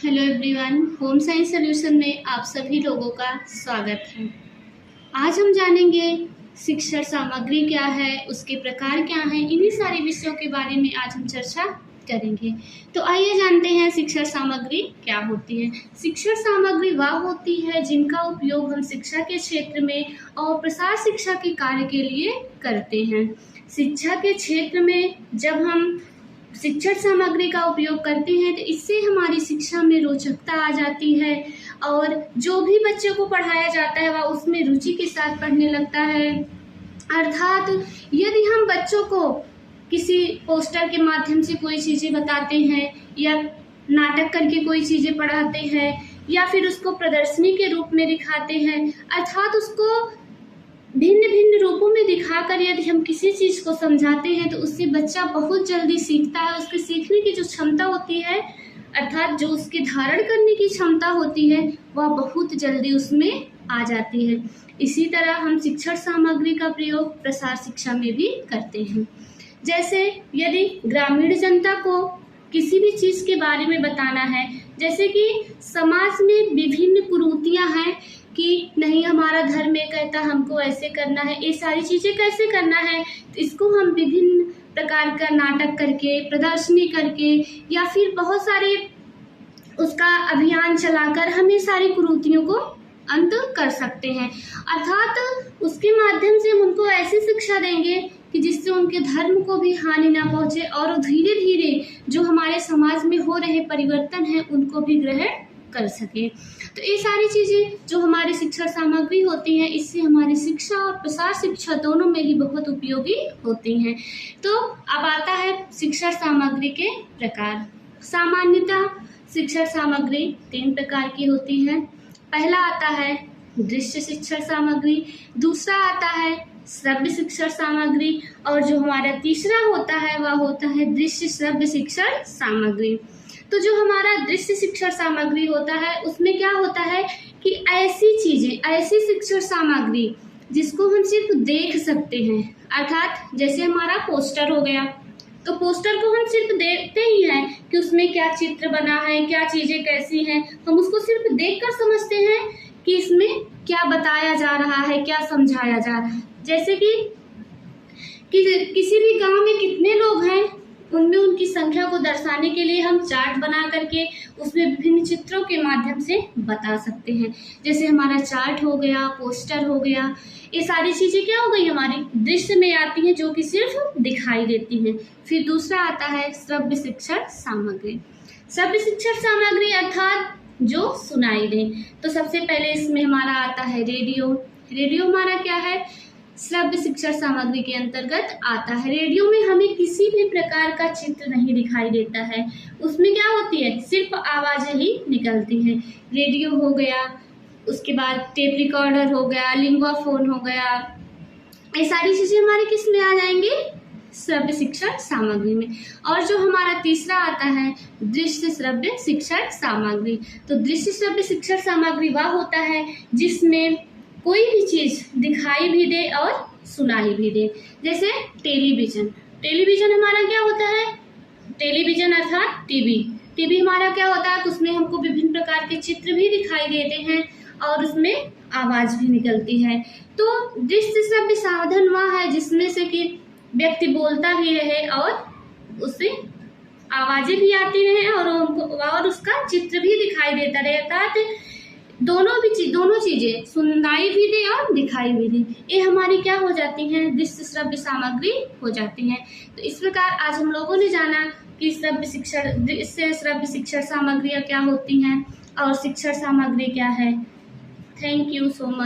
Hello everyone, home science solution में आप सभी लोगों का स्वागत है। आज हम जानेंगे शिक्षण सामग्री क्या है, उसके प्रकार क्या हैं, इन्हीं सारे विषयों के बारे में आज हम चर्चा करेंगे। तो आइए जानते हैं शिक्षण सामग्री क्या होती है। शिक्षण सामग्री वह होती है जिनका उपयोग हम शिक्षा के क्षेत्र में और प्रसार शिक्षा के कार्य के लिए करते हैं। शिक्षा के क्षेत्र में जब हम शिक्षण सामग्री का उपयोग करते हैं तो इससे हमारी शिक्षा में रोचकता आ जाती है और जो भी बच्चों को पढ़ाया जाता है वह उसमें रुचि के साथ पढ़ने लगता है। अर्थात यदि हम बच्चों को किसी पोस्टर के माध्यम से कोई चीज़ें बताते हैं या नाटक करके कोई चीज़ें पढ़ाते हैं या फिर उसको प्रदर्शनी के रूप में दिखाते हैं, अर्थात उसको भिन्न भिन्न रूपों में दिखाकर यदि हम किसी चीज़ को समझाते हैं तो उससे बच्चा बहुत जल्दी सीखता है। उसके सीखने की जो क्षमता होती है, अर्थात जो उसके धारण करने की क्षमता होती है, वह बहुत जल्दी उसमें आ जाती है। इसी तरह हम शिक्षण सामग्री का प्रयोग प्रसार शिक्षा में भी करते हैं। जैसे यदि ग्रामीण जनता को किसी भी चीज़ के बारे में बताना है, जैसे कि समाज में विभिन्न कुरीतियाँ हैं कि नहीं हमारा धर्म ये कहता हमको ऐसे करना है, ये सारी चीज़ें कैसे करना है, तो इसको हम विभिन्न प्रकार का नाटक करके, प्रदर्शनी करके या फिर बहुत सारे उसका अभियान चलाकर हम ये सारी कुरीतियों को अंत कर सकते हैं। अर्थात उसके माध्यम से हम उनको ऐसी शिक्षा देंगे कि जिससे उनके धर्म को भी हानि ना पहुंचे और धीरे धीरे जो हमारे समाज में हो रहे परिवर्तन हैं उनको भी ग्रहण कर सके। तो ये सारी चीज़ें जो हमारी शिक्षण सामग्री होती हैं, इससे हमारी शिक्षा और प्रसार शिक्षा दोनों में ही बहुत उपयोगी होती हैं। तो अब आता है शिक्षण सामग्री के प्रकार। सामान्यतः शिक्षण सामग्री 3 प्रकार की होती है। पहला आता है दृश्य शिक्षण सामग्री, दूसरा आता है श्रव्य शिक्षण सामग्री और जो हमारा तीसरा होता है वह होता है दृश्य श्रव्य शिक्षण सामग्री। तो जो हमारा दृश्य शिक्षण सामग्री होता है उसमें क्या होता है कि ऐसी चीज़ें, ऐसी शिक्षण सामग्री जिसको हम सिर्फ देख सकते हैं, अर्थात जैसे हमारा पोस्टर हो गया, तो पोस्टर को हम सिर्फ देखते ही हैं कि उसमें क्या चित्र बना है, क्या चीज़ें कैसी हैं, हम उसको सिर्फ देखकर समझते हैं कि इसमें क्या बताया जा रहा है, क्या समझाया जा रहा है। जैसे कि किसी भी गांव में कितने लोग हैं उनमें उनकी संख्या को दर्शाने के लिए हम चार्ट बना करके उसमें विभिन्न चित्रों के माध्यम से बता सकते हैं। जैसे हमारा चार्ट हो गया, पोस्टर हो गया, ये सारी चीज़ें क्या हो गई हमारी दृश्य में आती हैं जो कि सिर्फ दिखाई देती हैं। फिर दूसरा आता है श्रव्य शिक्षण सामग्री। श्रव्य शिक्षण सामग्री अर्थात जो सुनाई दे। तो सबसे पहले इसमें हमारा आता है रेडियो। रेडियो हमारा क्या है, श्रव्य शिक्षण सामग्री के अंतर्गत आता है। रेडियो में हमें किसी भी प्रकार का चित्र नहीं दिखाई देता है, उसमें क्या होती है सिर्फ आवाज़ें ही निकलती हैं। रेडियो हो गया, उसके बाद टेप रिकॉर्डर हो गया, लिंगुआ फोन हो गया, ये सारी चीज़ें हमारे किस में आ जाएंगे, श्रव्य शिक्षण सामग्री में। और जो हमारा तीसरा आता है दृश्य श्रव्य शिक्षण सामग्री। तो दृश्य श्रव्य शिक्षण सामग्री वह होता है जिसमें कोई भी चीज़ दिखाई भी दे और सुनाई भी दे। जैसे टेलीविज़न। टेलीविज़न हमारा क्या होता है, टेलीविज़न अर्थात टीवी। टीवी हमारा क्या होता है, उसमें हमको विभिन्न प्रकार के चित्र भी दिखाई देते हैं और उसमें आवाज़ भी निकलती है। तो दृश्य श्रव्य साधन वह है जिसमें से कि व्यक्ति बोलता भी रहे और उससे आवाज़ें भी आती रहे और उसका चित्र भी दिखाई देता रहे, अर्थात दोनों चीज़ें सुनाई भी दे और दिखाई भी दे। ये हमारी क्या हो जाती हैं, दृश्य श्रव्य सामग्री हो जाती हैं। तो इस प्रकार आज हम लोगों ने जाना कि दृश्य श्रव्य शिक्षण सामग्रियाँ क्या होती हैं और शिक्षण सामग्री क्या है। Thank you so much.